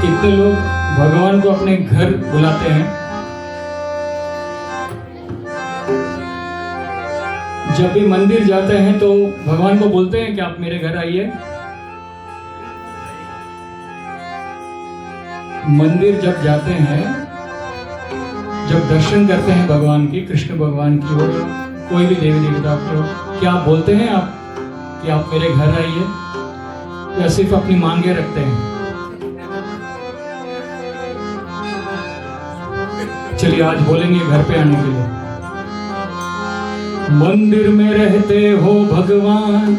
कितने लोग भगवान को अपने घर बुलाते हैं। जब भी मंदिर जाते हैं तो भगवान को बोलते हैं कि आप मेरे घर आइए। मंदिर जब जाते हैं, जब दर्शन करते हैं भगवान की, कृष्ण भगवान की हो, कोई भी देवी देवता की हो, क्या आप बोलते हैं आप कि आप मेरे घर आइए, या सिर्फ अपनी मांगे रखते हैं? चलिए आज बोलेंगे घर पे आने के लिए। मंदिर में रहते हो भगवान,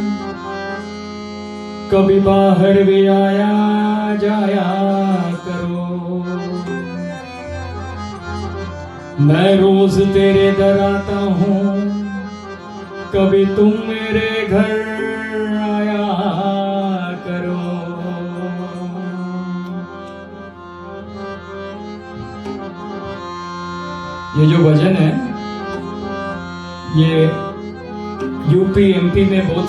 कभी बाहर भी आया जाया करो। मैं रोज तेरे दर आता हूँ, कभी तुम मेरे घर आया करो। ये जो भजन है, ये यूपी एमपी में बहुत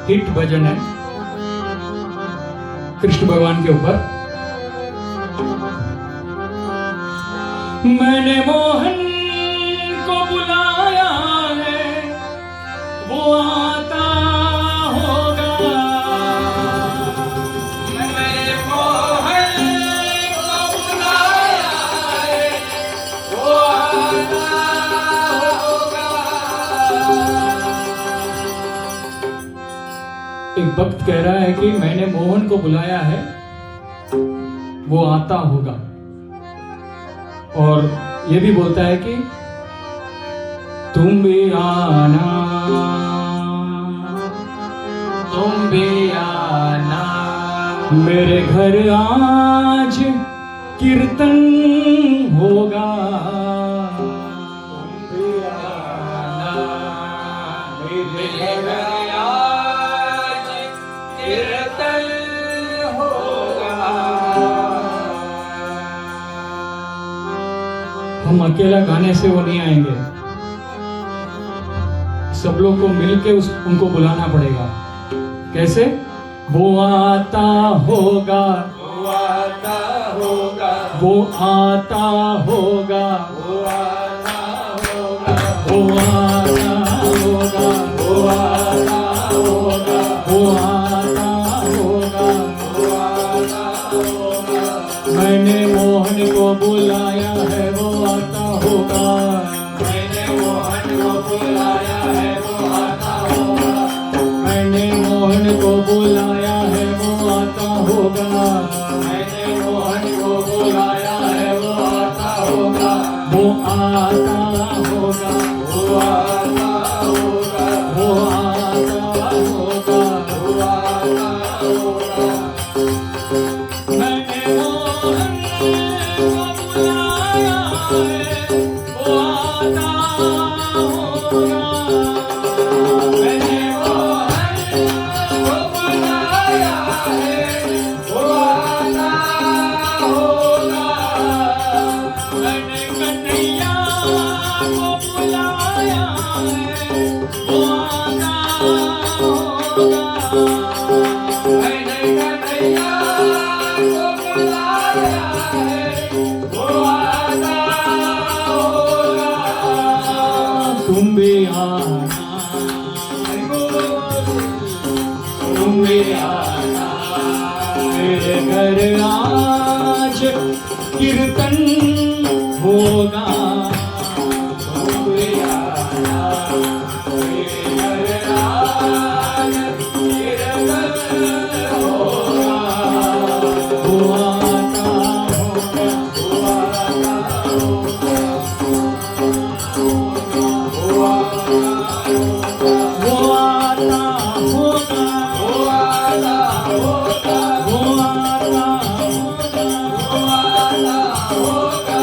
हिट भजन है कृष्ण भगवान के ऊपर। मैंने मोहन को बुलाया है, वो आता होगा। मैंने मोहन को बुलाया है, वो आता होगा। एक भक्त कह रहा है कि मैंने मोहन को बुलाया है, वो आता होगा। और ये भी बोलता है कि तुम भी आना, तुम भी आना, मेरे घर आज कीर्तन होगा। तुम भी आना, मेरे घर आज कीर्तन होगा। हम अकेला गाने से वो नहीं आएंगे, सब लोग को मिलके उनको बुलाना पड़ेगा। कैसे? वो आता होगा, वो आता होगा, वो आता होगा, वो आता होगा, वो आता होगा, वो आता होगा, वो आता होगा, वो आता होगा। मैंने मोहन को बुलाया है, वो आता होगा। मैंने मोहन को बुलाया है, वो आता होगा। मैंने मोहन को बुलाया है, वो आता होगा। मैंने मोहन को बुलाया है, वो आता होगा। वो आता होगा, वो आता होगा, वो आता होगा, वो आता होगा। मैंने मोहन को बुलाया है, वो आता होगा। मैंने मोहन को बुलाया है, वो आता होगा। मैंने कन्हैया को बुलाया है, वो आता होगा। मैंने कन्हैया को बुलाया है, वो आता होगा। तुम भी आना, तुम भी आना, मेरे घर आज कीर्तन होगा। तुम भी आना, मेरे घर आज कीर्तन होगा। वो आता होगा, वो आता होगा, वो आता होगा, वो आता होगा, वो आता होगा, वो आता होगा, वो आता होगा।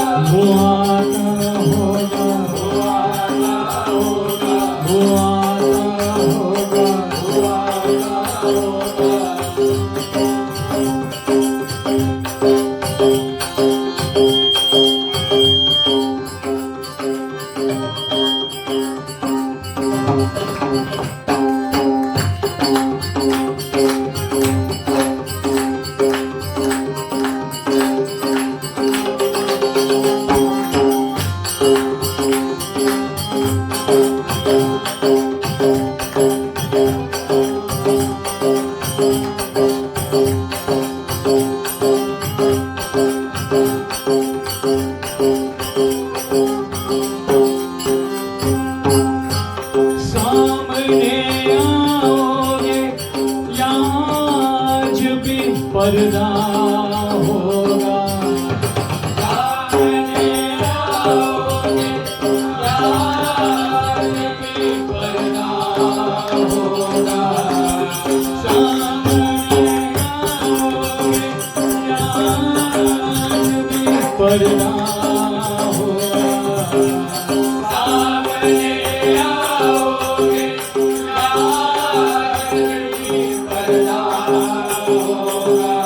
सामने आओगे या आज भी पर्दा होगा। सामने आओगे या आज भी पर्दा होगा। सामने आओगे या आज भी पर्दा होगा। सामने आओगे या आज भी पर्दा होगा।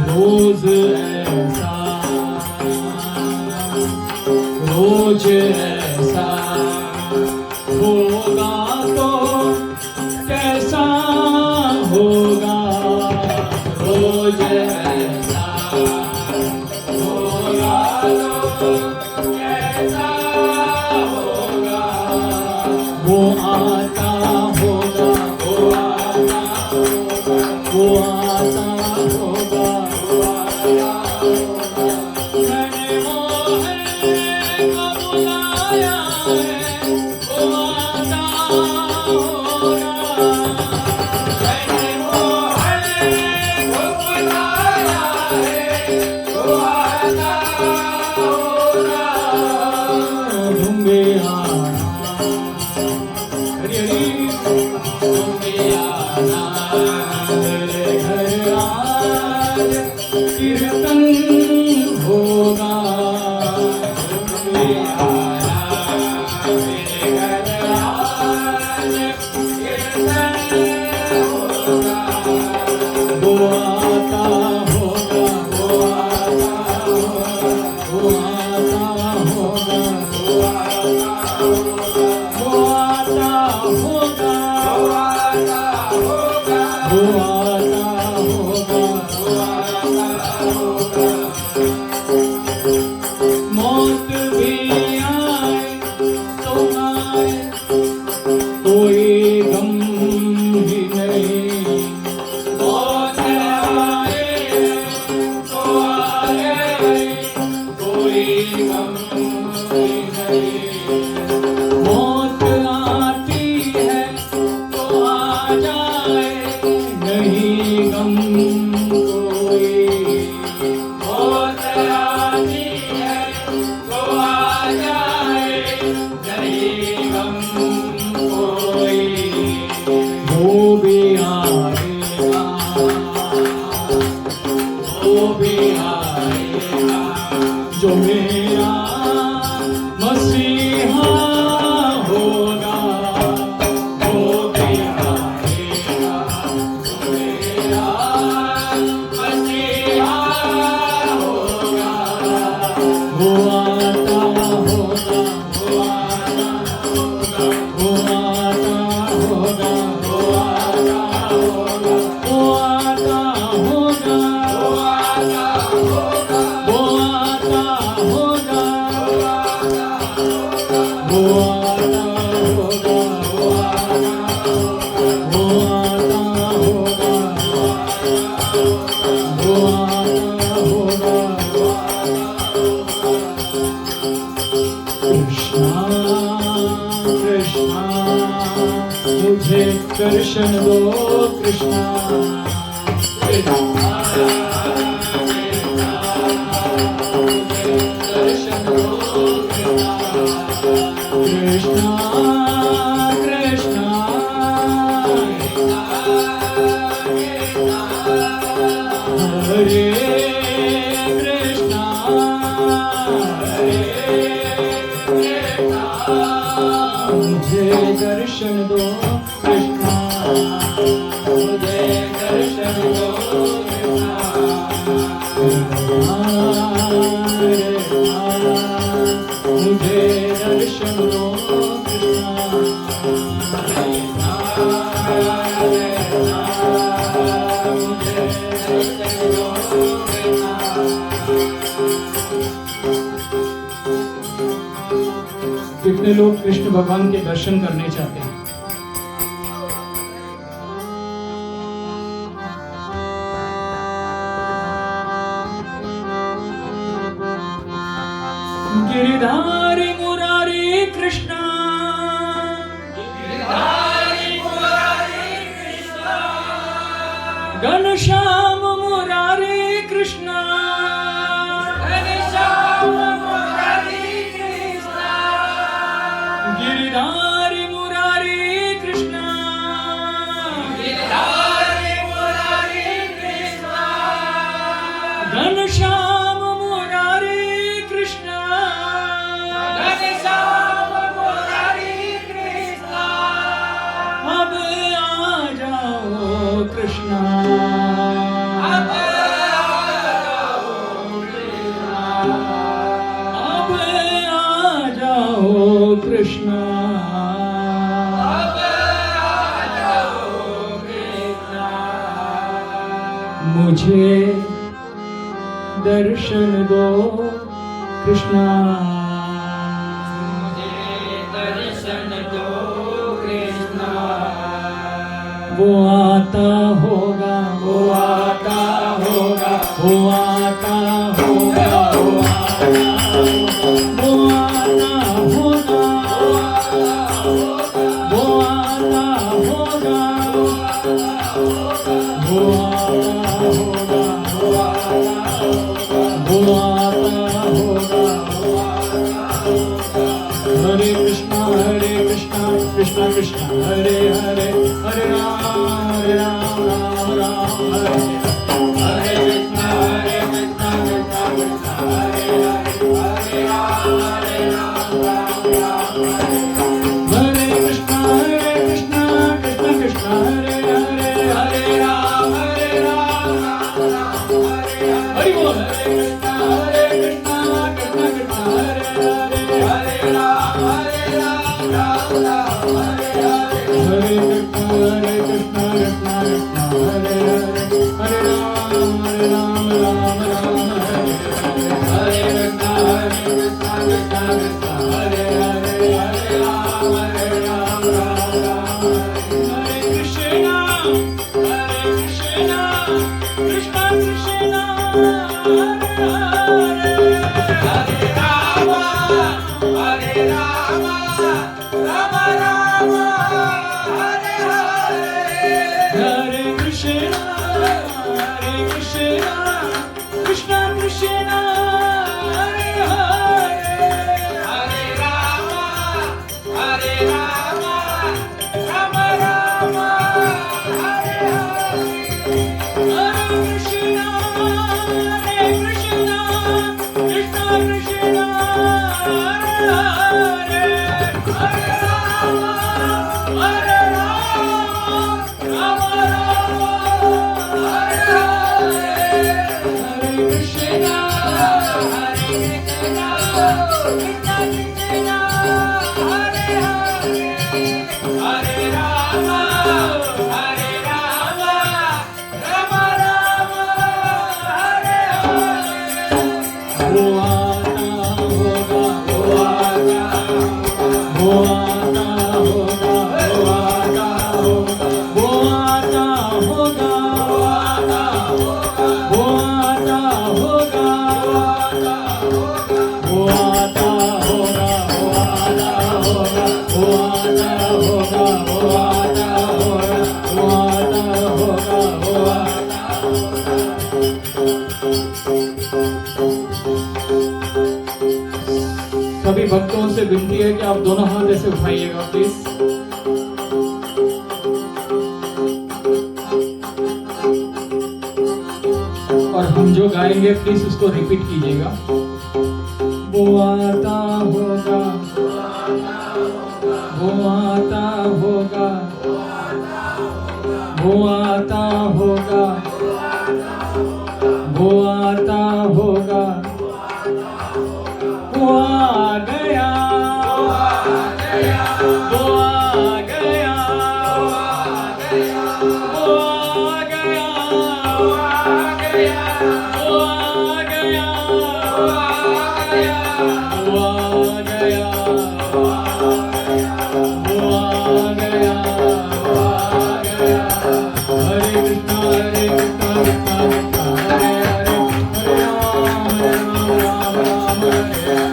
रोज ऐसा रोज ऐसा होगा तो कैसा होगा। रोज ऐसा होगा तो कैसा होगा। वो आता होगा, वो आता होगा, वो आता होगा, वो आता होगा। मैंने मोहन को बुलाया है, वो आता होगा। मैंने मोहन को बुलाया है, वो आता होगा। ढूंढे आना, हरी हरी ढूंढे आना मेरे घर आज कीर्तन होगा। ढूंढे आना मेरे घर आज कीर्तन होगा। वो आता होगा, वो आता होगा, वो आता होगा, वो आता होगा, वो आता होगा, वो आता होगा, वो आता होगा, वो आता होगा। मौत भी आए तो आए, कोई गम ही नहीं। मौत आए तो आए, कोई गम ही नहीं। मौत आती है तो आ जाए, नहीं गम कोई। मौत आती है तो आ जाए, नहीं गम कोई। वो भी आएगा, वो भी आएगा जो मेरा मसीहा होगा। वो भी आएगा जो मेरा मसीहा होगा। वो आता होगा, वो आता होगा, वो आता होगा, वो आता होगा, वो आता होगा, वो आता होगा, वो आता होगा, वो आता होगा, वो आता होगा, वो आता होगा। कृष्णा कृष्णा मुझे दर्शन दो कृष्णा। कृष्णा दर्शन दो कृष्णा। कृष्णा कृष्णा हरे कृष्णा हरे कृष्णा। मुझे दर्शन दो कृष्णा, मुझे दर्शन दो कृष्णा। मुझे दर्शन दो कृष्णा। कितने लोग कृष्ण भगवान के दर्शन करने चाहते हैं? गिरिधारी मुरारी कृष्णा घनश्याम मुरारी कृष्णा गिरिधारी मुरारी कृष्णा घनश्याम मुरारी कृष्णा अब आ जाओ कृष्णा अब आ जाओ कृष्णा मुझे दर्शन दो कृष्णा वो आता होगा वो आता होगा वो आता होगा वो आता होगा वो आता होगा वो आता होगा हरे कृष्णा कृष्णा कृष्णा हरे हरे हरे राम राम राम हरे हरे कृष्णा कृष्णा कृष्णा हरे हरे राम राम हरे कृष्णा कृष्णा कृष्णा हरे हरे हरे राम राम हरि बोल हरे कृष्णा कृष्णा कृष्णा हरे हरे राम राम हरे कृष्णा कृष्णा कृष्णा हरे हरे राम राम हरे कृष्णा कृष्णा कृष्णा हरे हरे राम राम हरे कृष्णा कृष्णा कृष्णा हरे राम राम राम हरे हरे कृष्णा कृष्णा कृष्णा हरे हरे हरे राम राम राम हरे हरे हरे कृष्णा कृष्णा कृष्णा हरे हरे हरे राम राम हरे हरे हरे कृष्णा कृष्णा कृष्णा हरे हरे हरे राम राम हरे हरे वो आता होगा वो आता होगा वो आता होगा वो आता होगा वो आता होगा वो आता होगा वो आता होगा वो आता होगा वो आता होगा वो आता सभी भक्तों से विनती है कि आप दोनों हाथ ऐसे उठाइएगा प्लीज। और हम जो गाएंगे प्लीज उसको रिपीट कीजिएगा। वो आता होगा वो आता होगा वो आता होगा वो आता होगा वो आ गया वो आ गया वो आ गया वो आ गया वो आ गया वो आ गया वो आ गया हरे कृष्णा कृष्णा हरे हरे हरे राम राम राम हरे हरे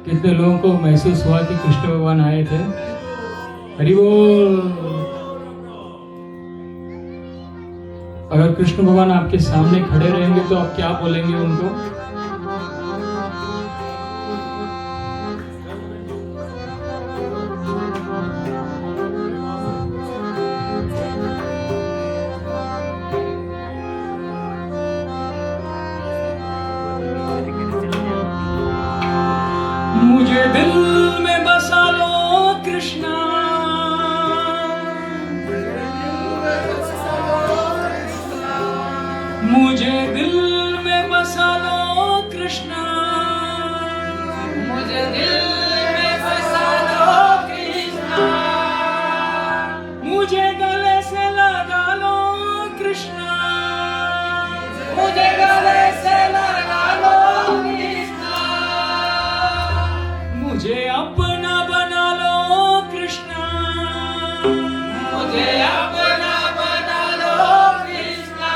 कितने लोगों को महसूस हुआ कि कृष्ण भगवान आए थे? हरि बोल। अगर कृष्ण भगवान आपके सामने खड़े रहेंगे तो आप क्या बोलेंगे उनको? मुझे दिल में बसा लो कृष्णा, मुझे दिल में बसा लो कृष्णा, मुझे दिल में बसा लो कृष्णा, मुझे गले से लगा लो कृष्णा, मुझे गले से लगा लो कृष्णा, मुझे अपना बना लो कृष्णा, मुझे अपना बना लो कृष्णा,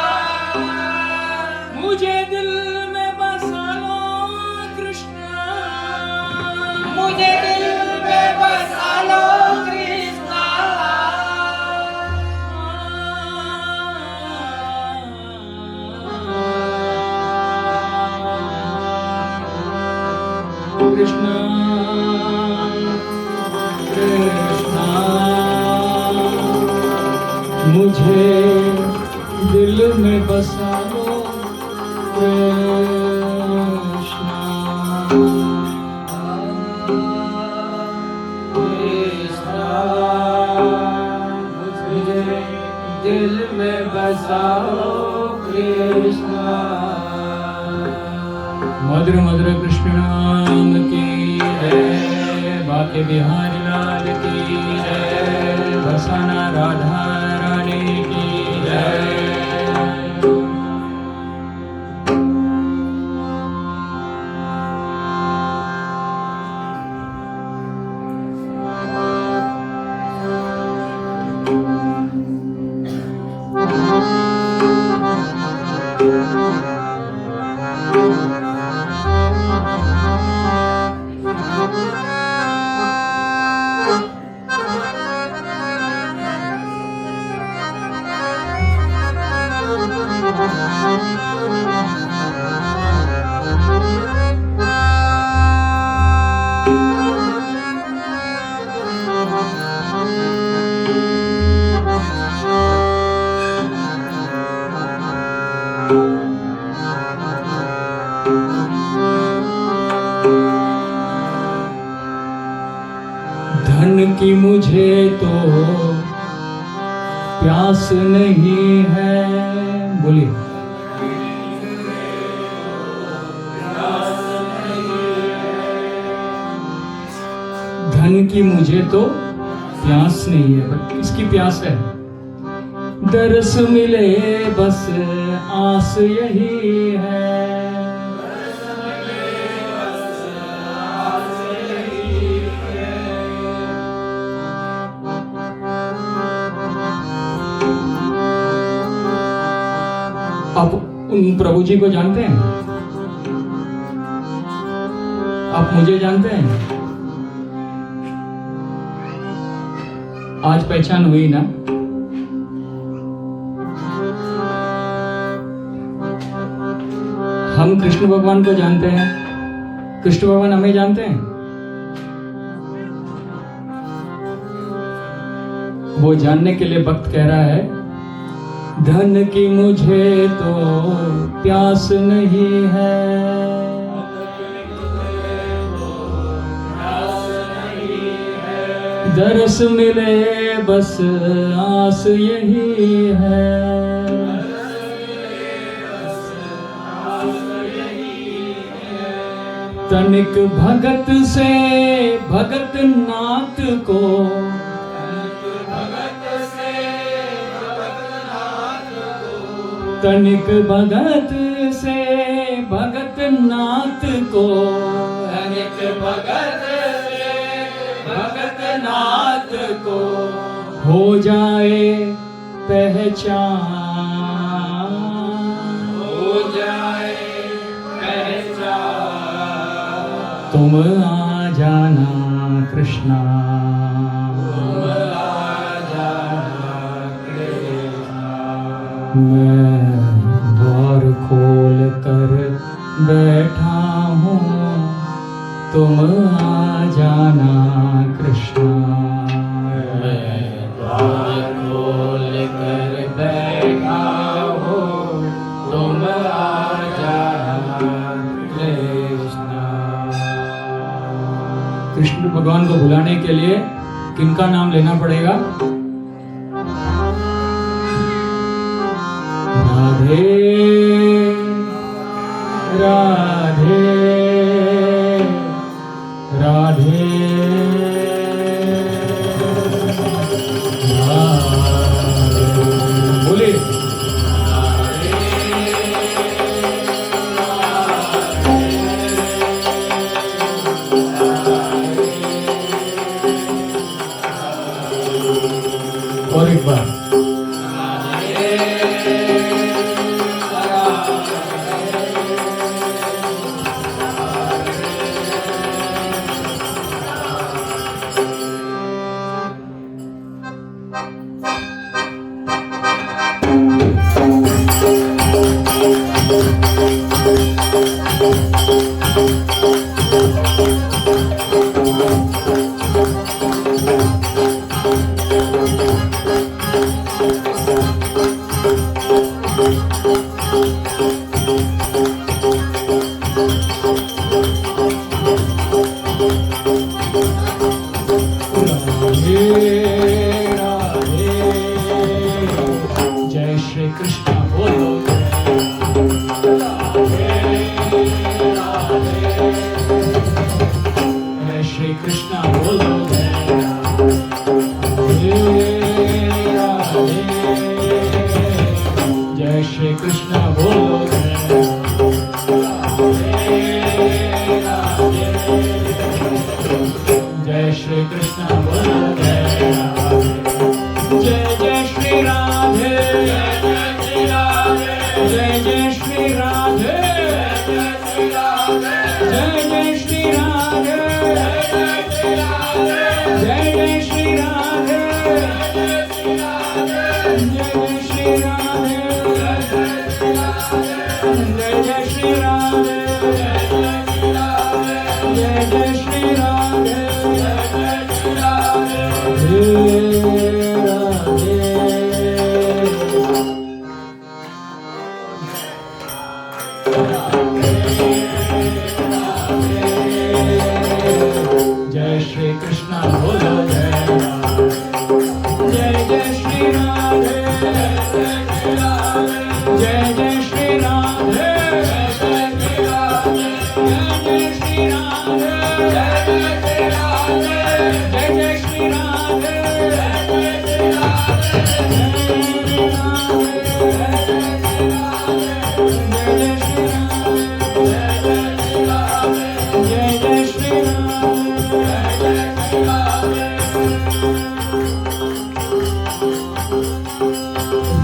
मुझे दिल में बसा लो कृष्णा, मुझे दिल में बसा लो कृष्णा। कृष्णा कृष्णा मुझे दिल में बसा लो कृष्णा, कृष्णा मुझे दिल में बसा लो कृष्णा। मधुर मधुर कृष्ण नाम की जय, बाके बिहारी लाल की जय, बरसाना राधा रानी की जय। धन की मुझे तो प्यास नहीं है, बोलिए। धन की मुझे तो प्यास नहीं है, बट किसकी प्यास है? दर्श मिले बस आस यही है, आप उन प्रभु जी को जानते हैं? आप मुझे जानते हैं? आज पहचान हुई ना? हम कृष्ण भगवान को जानते हैं, कृष्ण भगवान हमें जानते हैं। वो जानने के लिए भक्त कह रहा है, धन की मुझे तो प्यास नहीं है, दरस मिले बस आस यही है। तनिक भगत से भगत नाथ को, तनिक भगत से भगत नाथ को, तनिक भगत से भगत नाथ को हो जाए पहचान, हो जाए पहचान। तुम आ जाना कृष्णा, तुम आ जाना कृष्णा। मैं द्वार खोल कर बैठा हूँ, तुम आ जाना कृष्णा। मैं द्वार खोल कर बैठा हूँ, तुम आ जाना कृष्णा। कृष्ण भगवान को बुलाने के लिए किनका नाम लेना पड़ेगा? राधे राधे राधे बोले और एक बार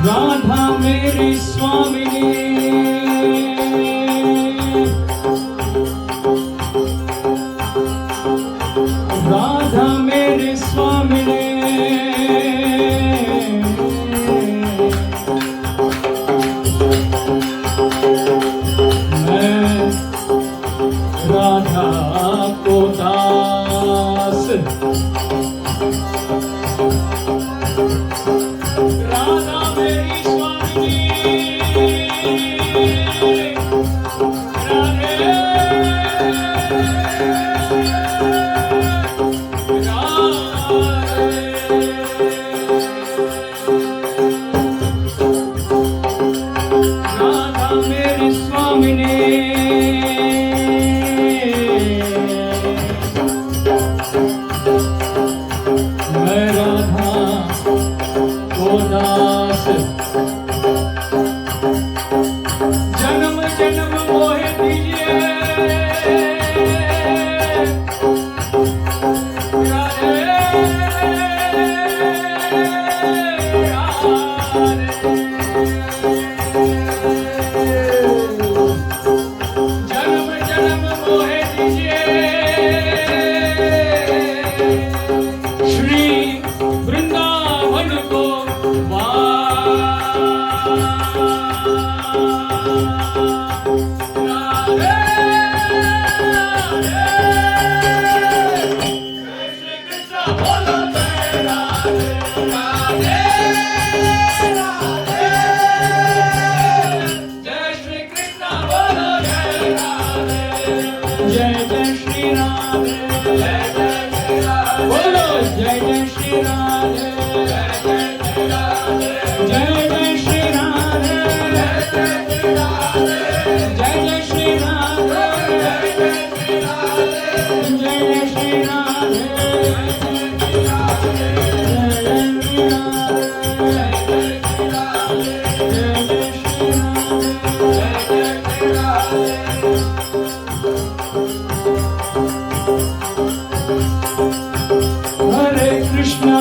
राधा मेरी स्वामिनी, राधा मेरी स्वामिनी, मैं राधा को दास, राधा मेरी स्वामी। जन्म जन्म मोहे दीजिए जन्म जन्म मोहे दीजिए श्री वृंदावन को जय जय श्री राधे बोलो जय जय श्री राधे जय जय श्री राधे जय जय श्री राधे जय जय श्री राधे हरे कृष्णा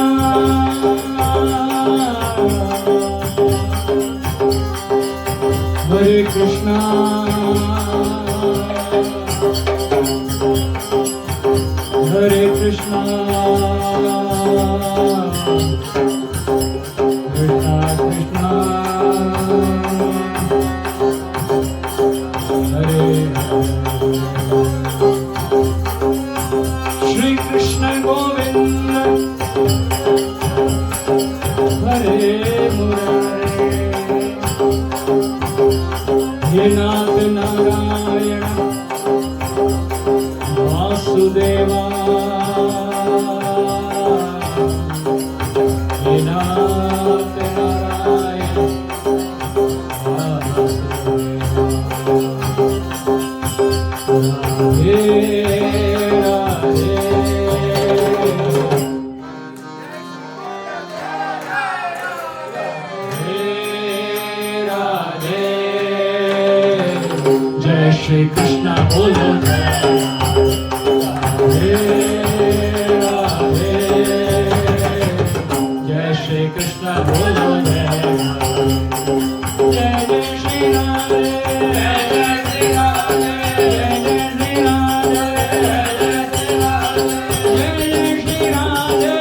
हरे कृष्णा हरे कृष्णा कृष्णा कृष्णा हरे श्री कृष्ण गोविंद हरे मुरारे हे नाथ नारायण वासुदेवा हे नाथ नारायण राधे राधे राधे जय श्री कृष्ण बोलो राधे राधे जय श्री कृष्ण बोलो जय जय श्री राधे जय जय श्री राधे जय जय श्री राधे जय जय श्री राधे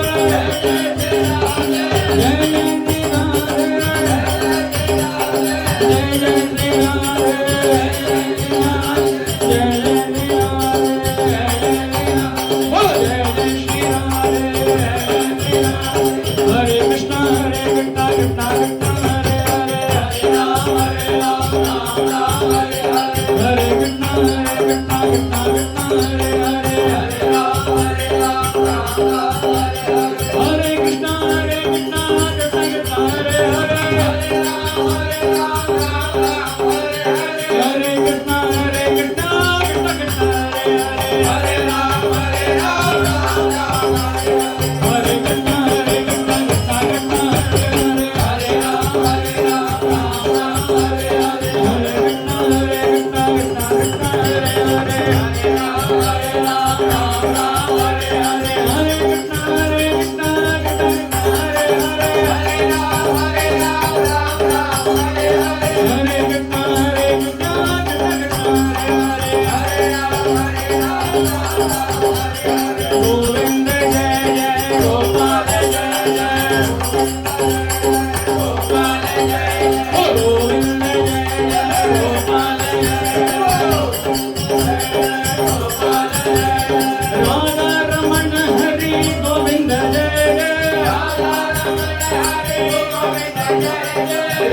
जय जय श्री राधे जय जय श्री हरे कृष्णा कृष्णा कृष्णा हरे हरे हरे राम हरे कृष्णा कृष्णा कृष्णा हरे हरे हरे राम हरे कृष्णा कृष्णा कृष्णा हरे हरे हरे राम हरे कृष्णा कृष्णा कृष्णा हरे हरे हरे राम हरे कृष्णा कृष्णा कृष्णा हरे हरे हरे राम हरे कृष्णा कृष्णा कृष्णा हरे हरे हरे राम हरे हरे कृष्णा कृष्णा हरे हरे हरे कृष्णा गोविंद जय जय गोपाल जय जय गोपाल जय जय गोविंद जय जय गोपाल जय राधा रमण हरि गोविंद जय जय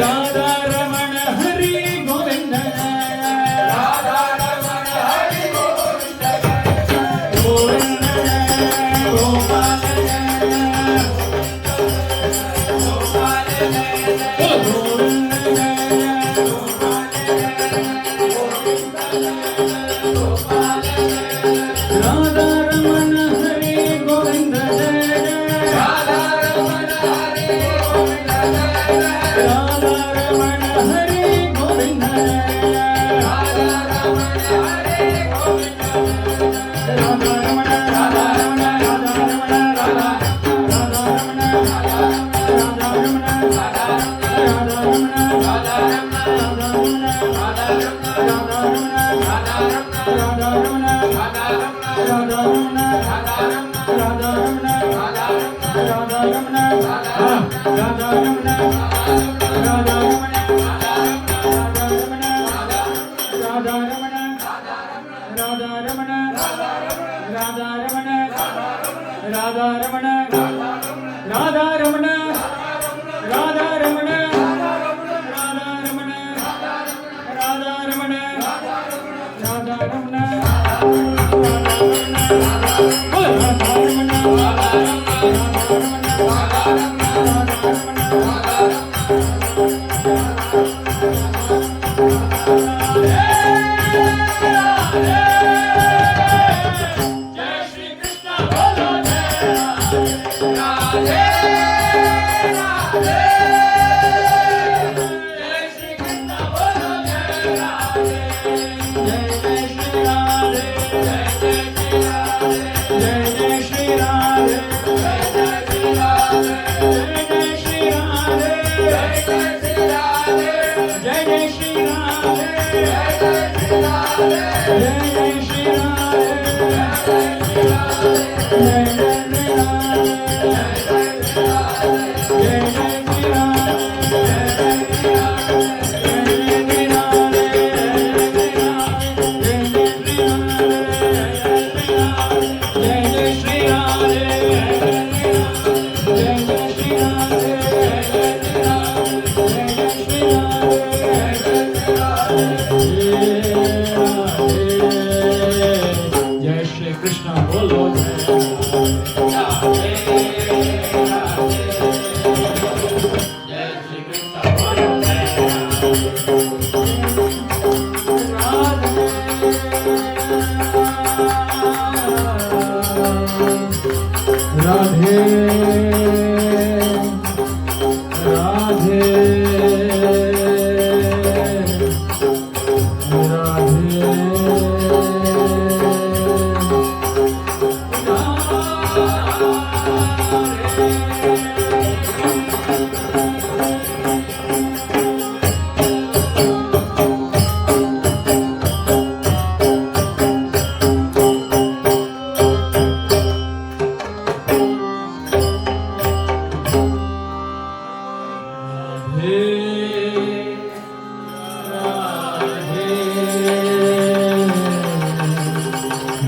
राधा रमण हरि गोविंद गोविंद जय गोपाल जय गोविंद राधा रमण हरि गोविंद जय जय राधा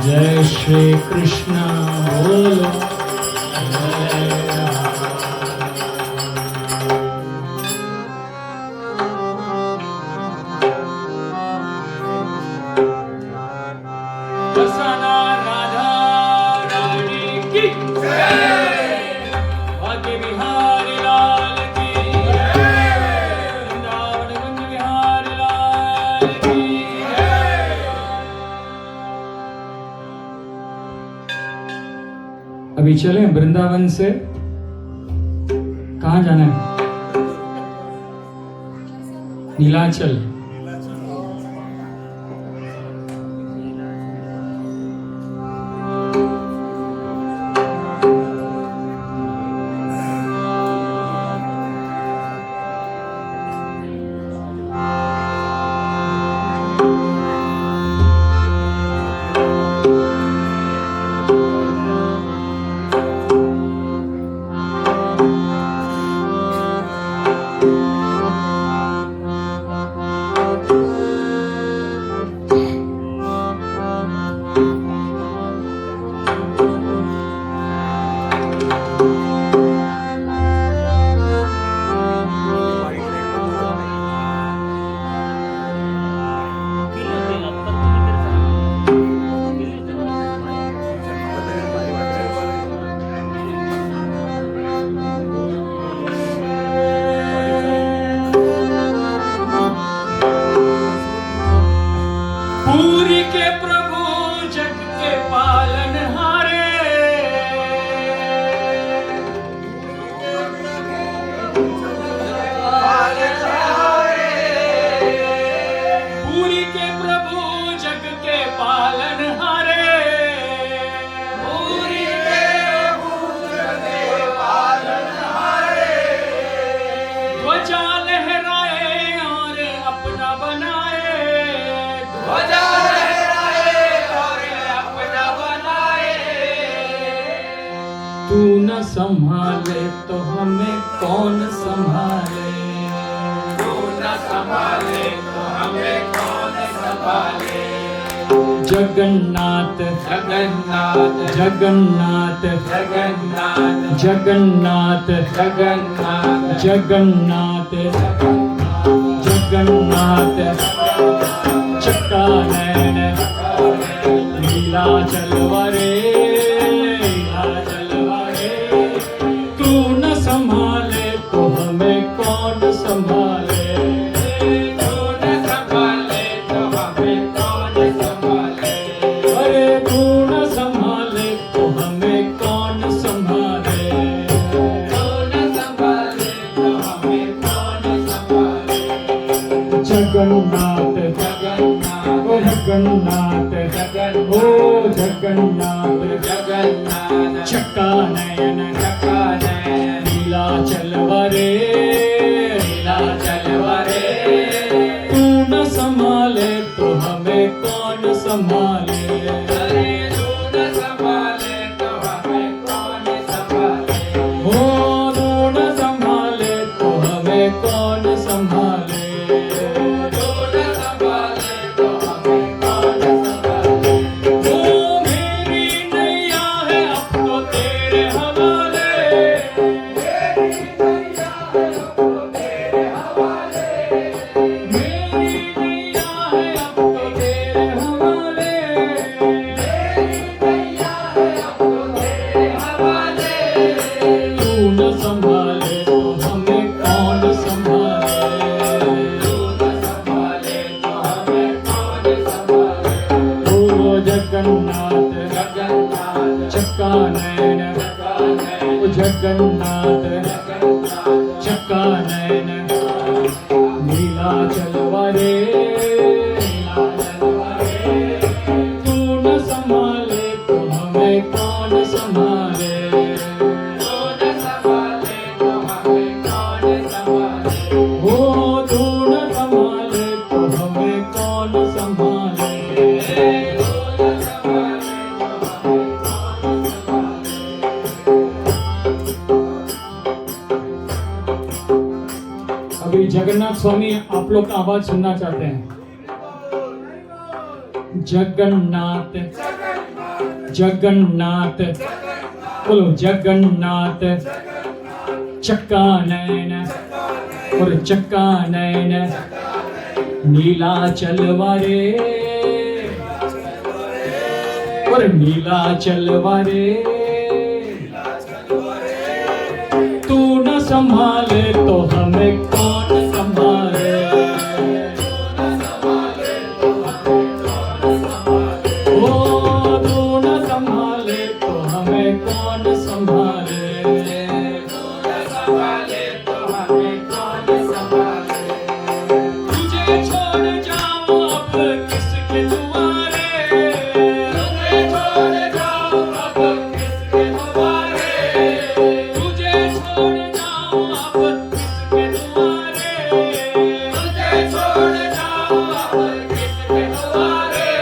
जय श्री कृष्ण बोलो बरसाना राधा रानी की भाग्य बिहारी लाल की वृंदावन कुंज बिहारी लाल की अभी चलें वृंदावन से कहाँ जाना है? नीलाचल। संभाले तो हमें कौन संभाले, तू न संभाले तो हमें कौन संभाले। जगन्नाथ जगन्नाथ जगन्नाथ जगन्नाथ जगन्नाथ जगन्नाथ जगन्नाथ जगन्नाथ चक्का नैन लीला चलवारे लीला चलवारे। तू न संभाले तो हमें कौन संभाले, तू न संभाले तो हमें कौन संभाले। अरे तू न संभाले तो हमें कौन संभाले। तू न संभाले तो हमें कौन संभाले। जगन्नाथ जगन्नाथ ओ जगन्नाथ ओ जगन्नाथ जगन्नाथ चक्का नयन जगन्नाथ लीला चलवारे लीला चलवारे। तू न संभाले तो हमें कौन संभाले, अरे तू न संभाले तो हमें कौन संभाले। हो तू न संभाले तो हमें कौन संभाले। तू न संभाले तो हमें कौन संभाले। ओ मेरी नैया है अब तो तेरे हवाले, मेरी नैया है अब तो तेरे हवाले। तू न संभाले तो हमें कौन संभाले, ओ जगन्नाथ चक्का नयन ओ जगन्नाथ चक्का नयन लीला चलवारे लीला चलवारे। तू न संभाले तो हमें कौन संभाले, हो तू न संभाले तो हमें कौन संभाले। अभी जगन्नाथ स्वामी आप लोग का आवाज सुनना चाहते हैं। जगन्नाथ जगन्नाथ बोलो जगन्नाथ चक्का नयन और चक्का नयन नीला चलवारे और नीला चलवारे। तू न संभाले तो हमें कौन संभाले, ओ तू न संभाले तो हमें कौन संभाले। तुझे छोड़ जाऊं अब किसके दुआरे, तुझे छोड़ जाऊं अब किसके दुआरे, तुझे छोड़ जाऊं अब किसके दुआरे, तुझे छोड़ जाऊं अब किसके दुआरे।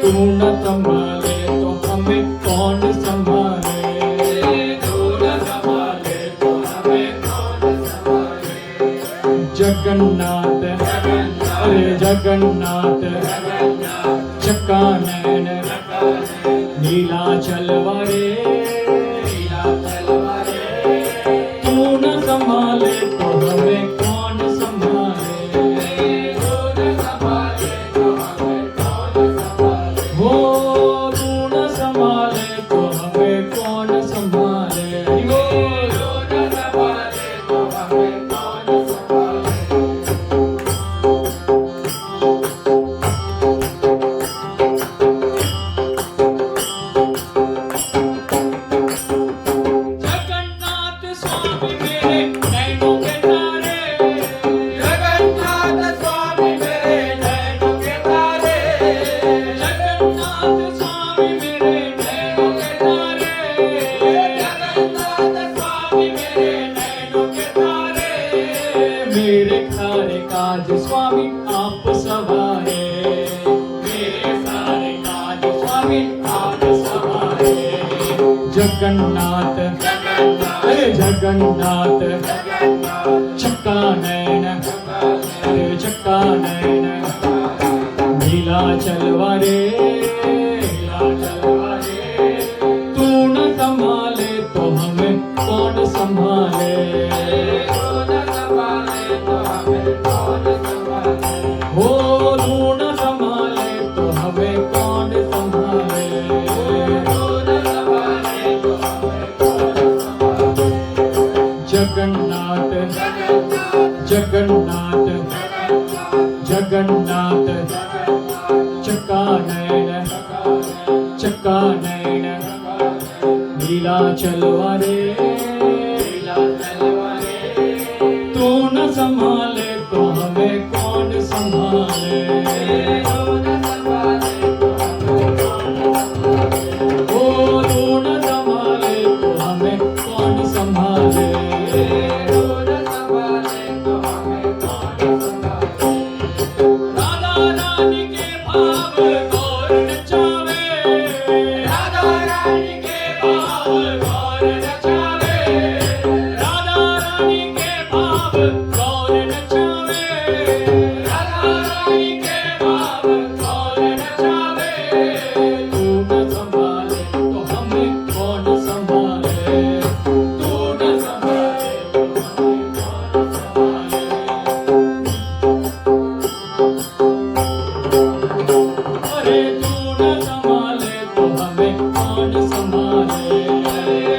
तू न संभाले तो हमें कौन संभाले, तू न संभाले तो हमें कौन संभाले। जगन्नाथ अरे जगन्नाथ चक्का नयन लीला चलवारे लीला चलवारे। तू न संभाले तो हमें कौन संभाले, हो तू न संभाले तो हमें कौन संभाले। जगन्नाथ स्वामी मेरे नैनों के तारे, जगन्नाथ स्वामी मेरे नैनों के तारे, जगन्नाथ स्वामी मेरे नैनों के तारे, जगन्नाथ स्वामी मेरे नैनों के तारे। मेरे सारे काज स्वामी आप सवारे, मेरे सारे काज स्वामी आप सवारे। जगन्नाथ जगन्नाथ चक्का नैन अरे चक्का नैन लीला चलवा रे तू न संभाले तो हमें कौन संभाले हो तू न संभाले तो हमें कौन संभाले जगन्नाथ जगन्नाथ जगन्नाथ चक्का नैन लीला चलवा रे तू न संभाले तो हमें कौन संभाले ओ तू न संभाले तो हमें कौन संभाले राधा रानी के भाव गौर नचावे राधा रानी के भाव गौर नचावे राधा रानी के भाव गौर नचावे राधा रानी के भाव गौर नचावे तू न संभाले तो हमें कौन संभाले तू न संभाले तो हमें कौन संभाले अरे तू न संभाले तो हमें कौन संभाले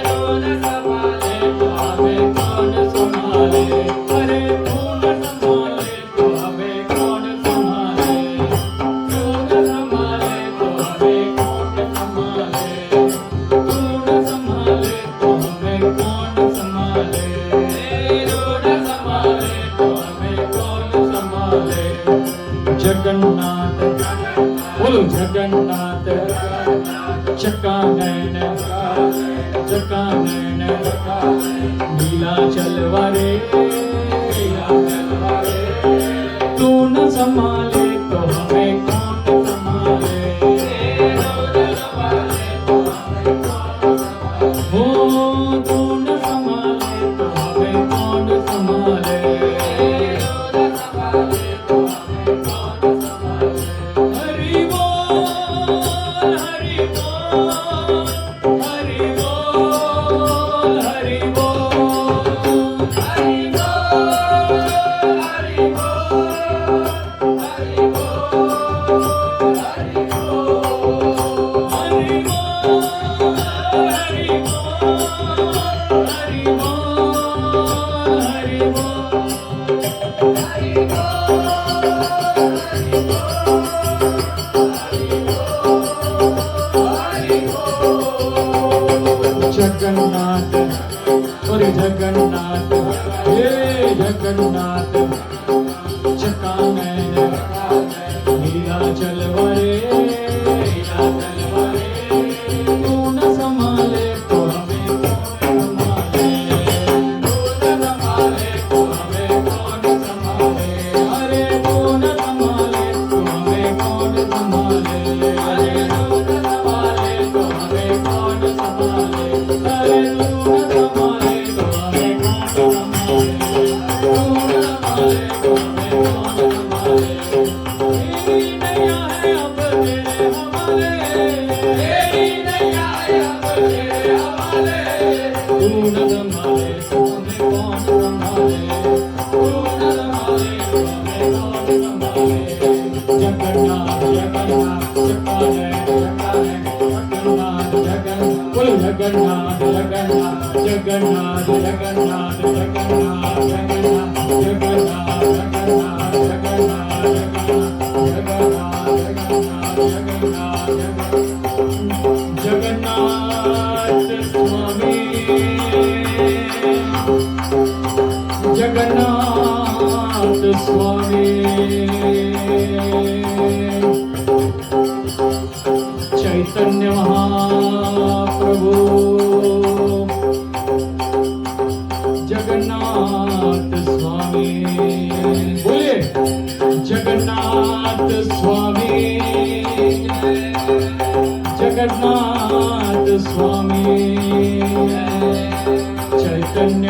तू न संभाले तो हमें कौन संभाले अरे तू न संभाले तो हमें कौन संभाले तू न संभाले तो हमें कौन संभाले तू न संभाले तो हमें कौन संभाले तू न संभाले तो हमें कौन संभाले जगन्नाथ बोलो जगन्नाथ चक्का नैन लीला चलवा रे तू न संभाले तो हमें कौन संभाले हो तू न संभाले तो हमें कौन संभाले हरि बोल हरि बोल हरि बोल हरि बोल हरि बोल हरि बोल हरि बोल हरि बोल हरि बोल हरि बोल हरि बोल हरि जगन्नाथ अरे जगन्नाथ हे जगन्नाथ चक्का नैन लीला चलवा रे तू न संभाले तो हमें कौन संभाले तू न संभाले तो हमें कौन संभाले अरे तू न संभाले तो हमें कौन संभाले अरे तू न संभाले तो हमें कौन संभाले अरे तू न संभाले तो हमें कौन संभाले तू न संभाले तो हमें कौन संभाले तेरी नैया है अब तेरे हवाले तेरी नैया है अब तेरे हवाले तू न संभाले तो हमें कौन संभाले तू न संभाले तो हमें कौन संभाले जगन्नाथ जगन्नाथ चक्का नैन जगन्नाथ जगन्नाथ बोलो जगन्नाथ जगन्नाथ जगन्नाथ जगन्नाथ जगन्नाथ जगन्नाथ जगन्नाथ स्वामी जगन्नाथ स्वामी चैतन्य महाप्रभु जगन्नाथ स्वामी बोलिए जगन्नाथ स्वामी जगन्नाथ स्वामी चैतन्य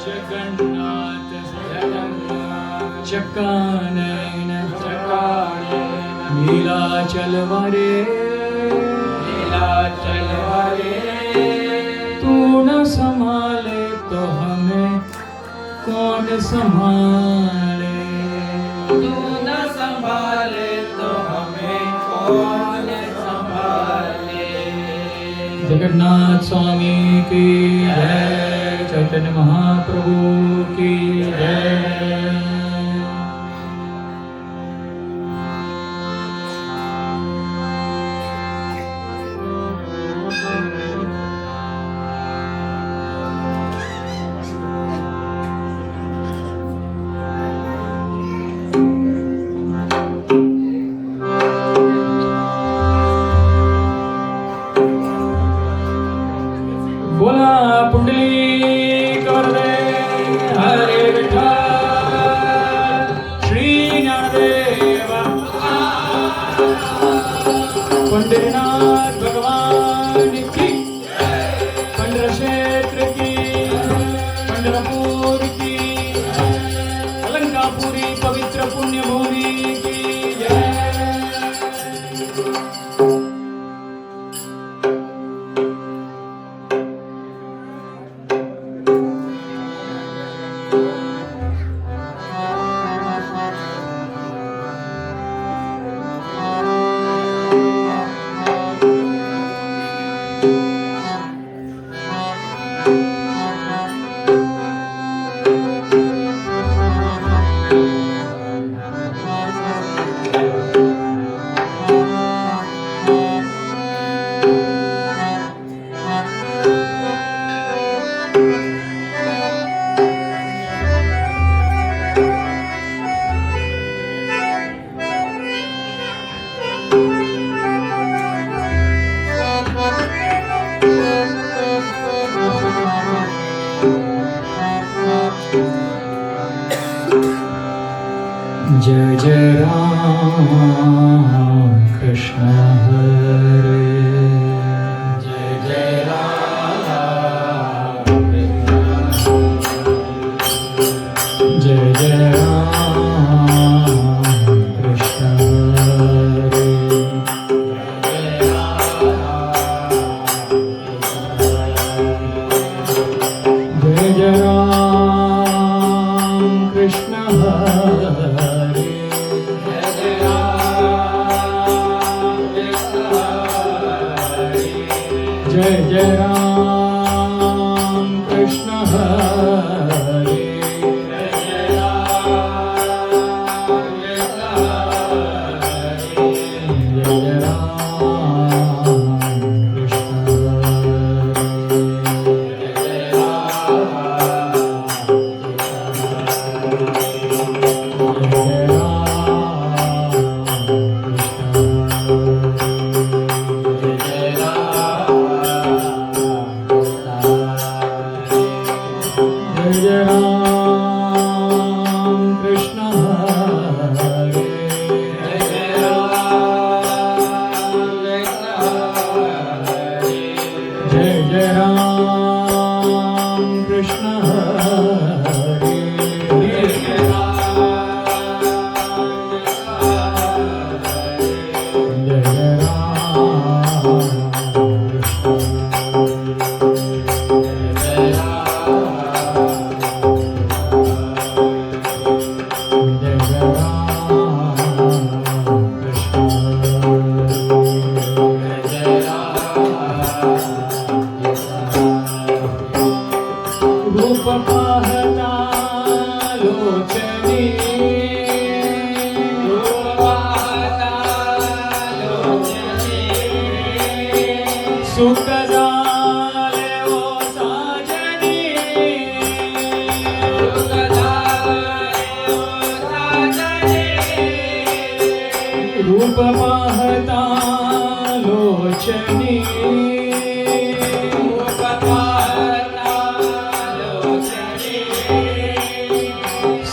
जगन्नाथ जगन्नाथ चकानयन चकानयन नीलाचल वारे नीलाचल वारे तू न संभाले तो हमें कौन संभाले तू न संभाले तो हमें कौन संभाले। जगन्नाथ स्वामी की जय, चैतन्य महाप्रभु की जय। बोला पुंडलिक वरदे हरे विठ्ठल श्री ज्ञानदेव पंढरीनाथ भगवान की पंढर क्षेत्र की पंढरपूर की अलंकापुरी पवित्र पुण्य भूमि की जय। जय जय राम कृष्ण हरे जय जय राम जय जय राम कृष्ण हरे जय जय राम कृष्ण हरे जय जय राम कृष्ण हरे जय जय राम कृष्ण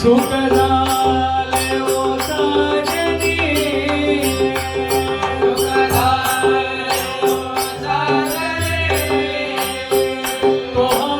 सुख झाले ओ साजनी तो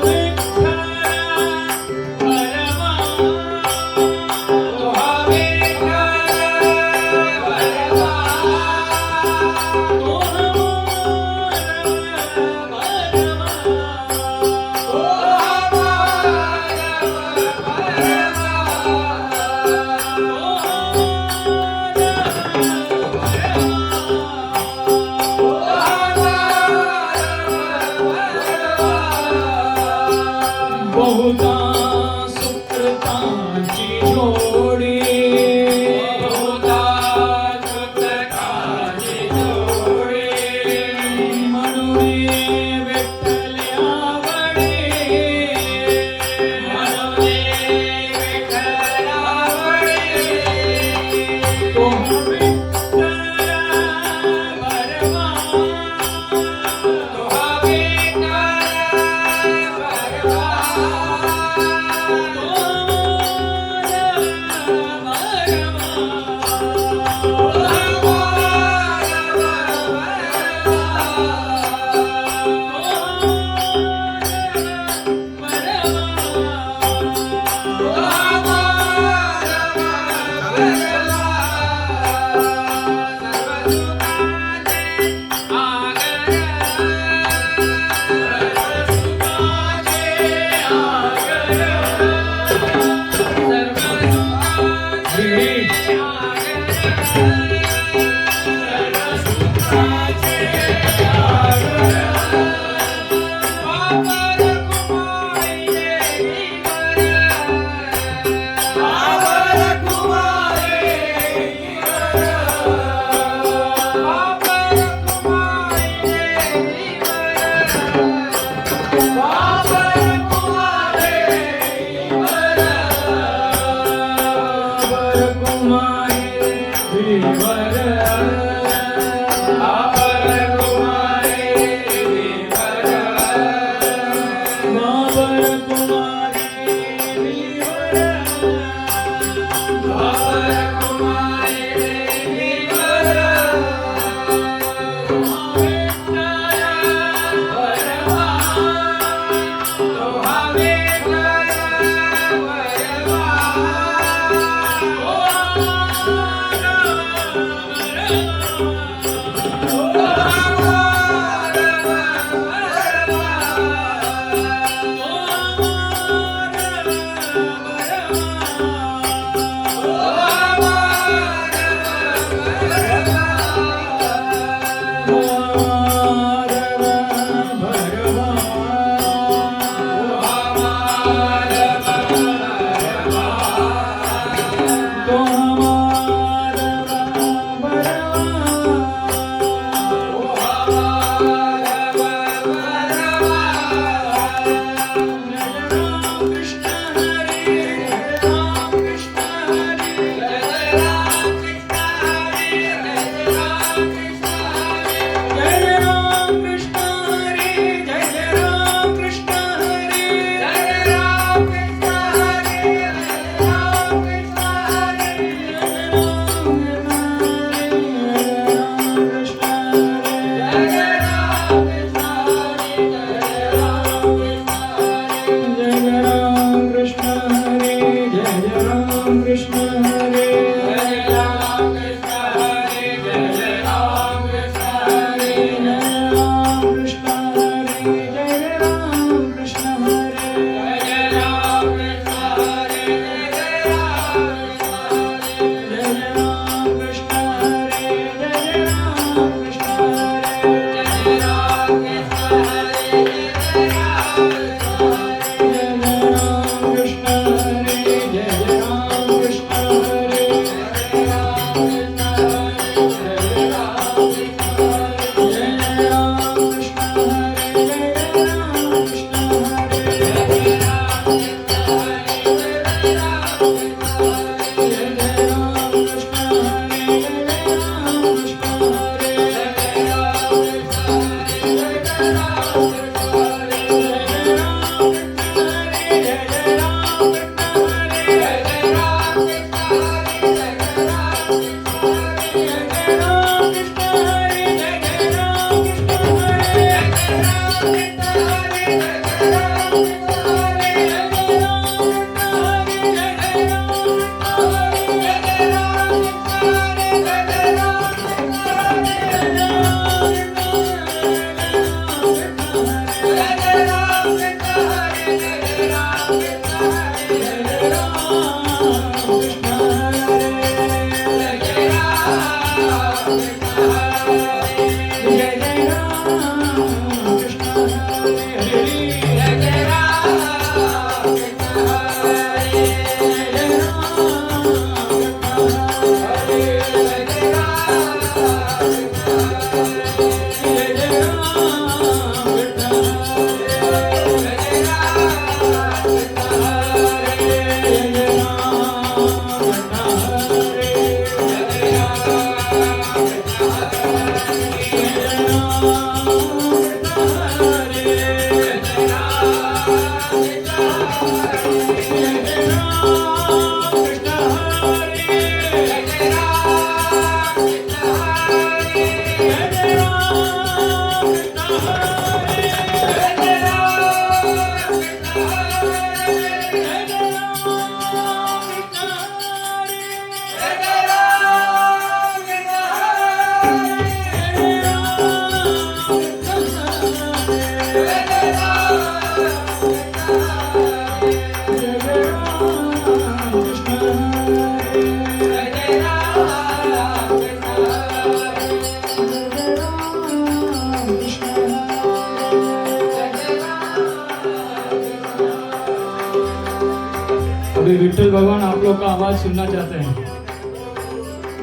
विठल भगवान आप लोग का आवाज सुनना चाहते हैं।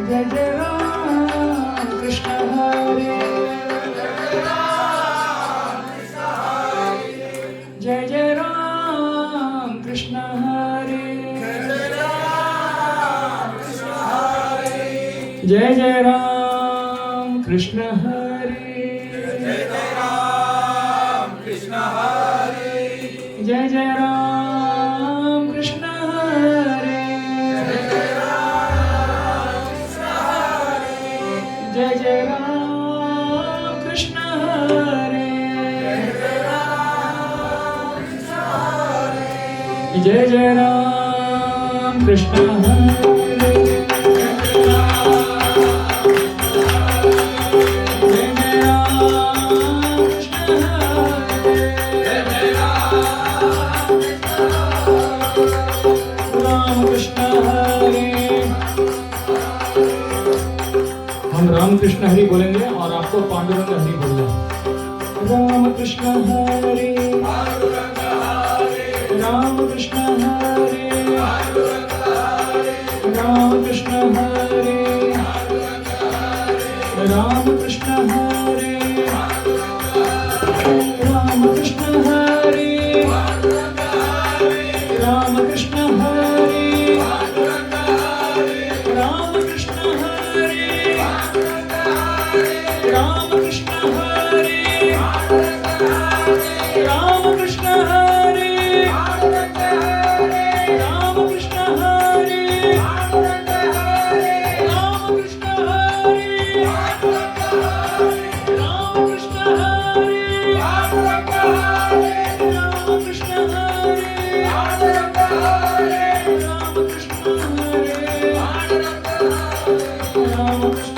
जय जय राम कृष्ण हरे, जय जय राम कृष्ण हरे, जय जय राम कृष्ण हरे, जय जय राम कृष्ण हरे, जय जय राम कृष्ण हरे, जय जय राम कृष्ण हरे, राम कृष्ण हरि बोलेंगे और आपको पांडुरंग हरि बोलना है। राम कृष्ण हरि, राम कृष्ण हरि, राम कृष्ण हरि, राम कृष्ण हरि, राम कृष्ण हरि, राम कृष्ण हरि, राम कृष्ण हरि, राम कृष्ण हरे, राम कृष्ण हरे, राम कृष्ण हरे, राम कृष्ण हरे, राम कृष्ण हरे, राम कृष्ण हरे, राम कृष्ण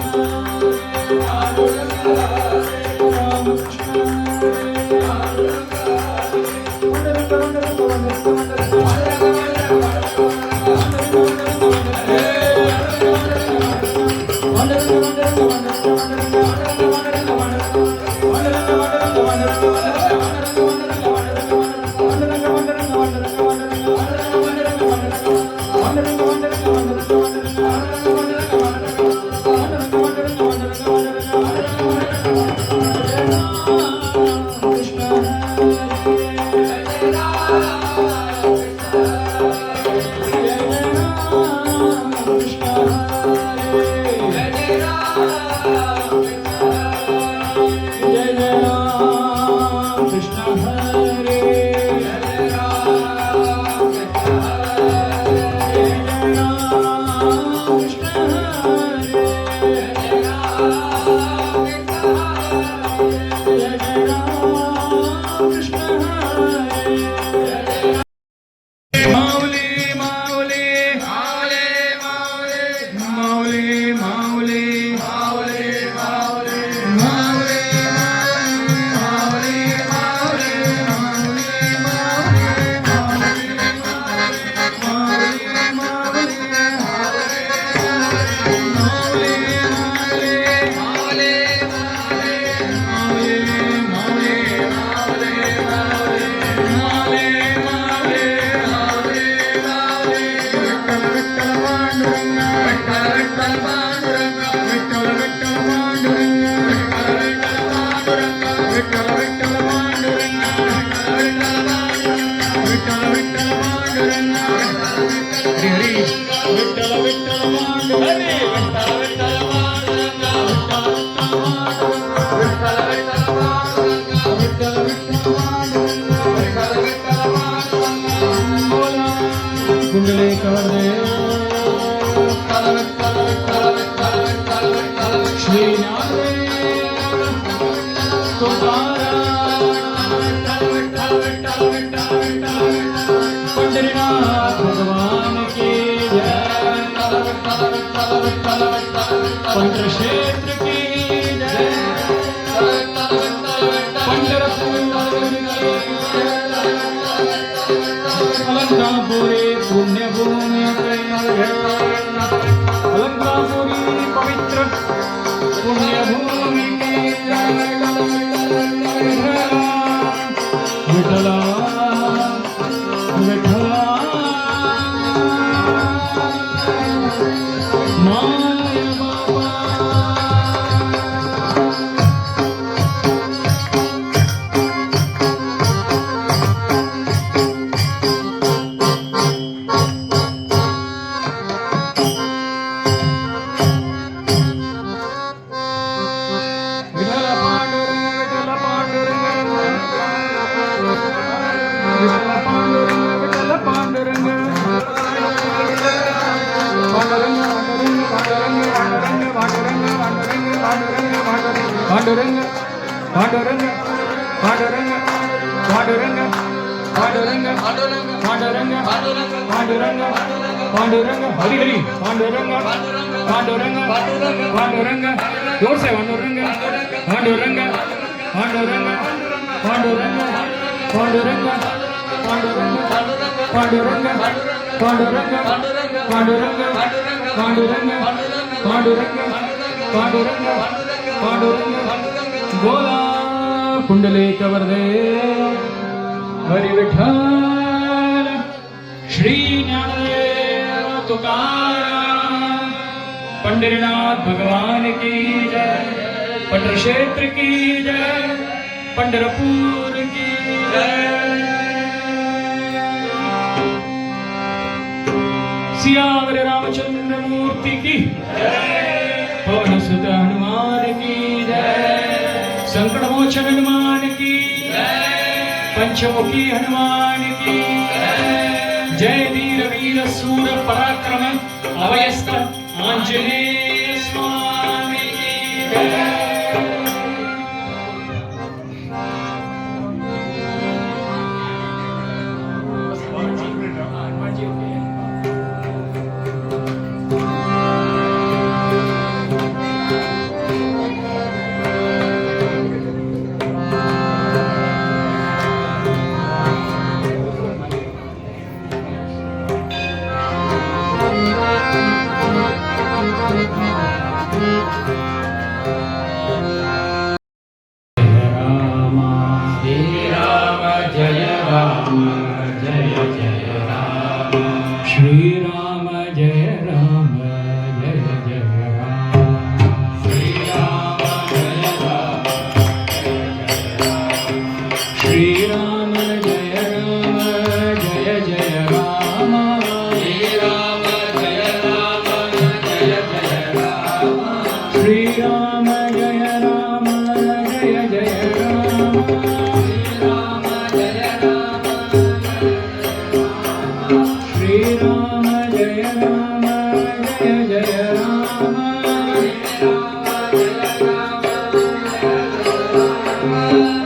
पंढरीनाथ भगवान की जय, पंचक्षेत्र की जय, पंढरपूर की अलंकापुरी पुण्यभूमि अलंकापुरी पवित्र पुण्यभूमि की विठला विठला माय बाबा विठ्ठल पांडुरंग विठ्ठल पांडुरंग विठ्ठल पांडुरंग पांडुरंग पांडुरंग पांडुरंग पांडुरंग पांडुरंग पांडुरंग पांडुरंग पांडुरंग हरि हरि पांडुरंग पांडुरंग पांडुरंग जोर से पांडुरंग पांडुरंग पांडुरंग पांडुरंग पांडुरंग पांडुरंग पांडुरंग पांडुरंग पांडुरंग पांडुरंग पांडुरंग पांडुरंग पांडुरंग बोला कुंडलिक वरदे हरि विठ्ठल श्री ज्ञानदेव तुकाराम पंढरीनाथ भगवान की जय पंढर क्षेत्र की जय पंढरपूर की जय सियावर रामचंद्र मूर्ति की पवन सुत हनुमान की जय संकट मोचन हनुमान की पंचमुखी हनुमान की जय वीर वीर सूर पराक्रम अभयस्त आंजनेय स्वामी की जय श्री राम जय राम जय जय राम श्री राम जय राम श्री राम जय राम जय जय राम श्री राम जय राम जय जय राम श्री राम जय राम जय जय राम श्री राम जय राम जय जय राम